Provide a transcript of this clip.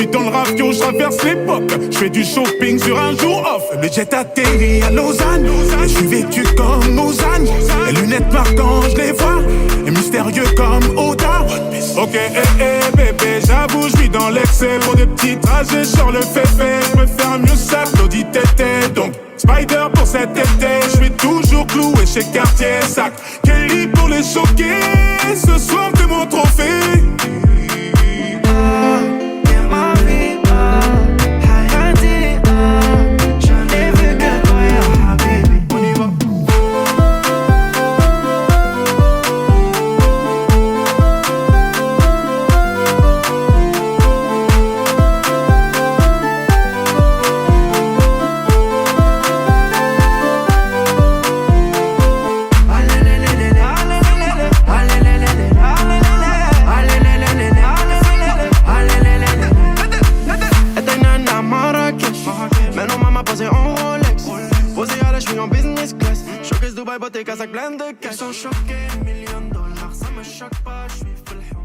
suis dans le ravio, je traverse l'époque. Je fais du shopping sur un jour off. Le jet atterrit à Lausanne. Et je suis vêtu comme Lausanne. Les lunettes marquantes, je les vois. Et mystérieux comme Oda. Ok, bébé, j'avoue, je vis dans l'excès. Pour des petits trajets sur le féfé. Je préfère mieux ça, Claudie Tété. Donc, Spider pour cet été. Je suis toujours cloué chez Cartier. Sac Kelly pour les choquer. Ce soir, t'es mon trophée. Dubaï, beauté, Kazakh, plein de cash. Ils sont choqués, $1 000 000, ça me choque pas, je suis full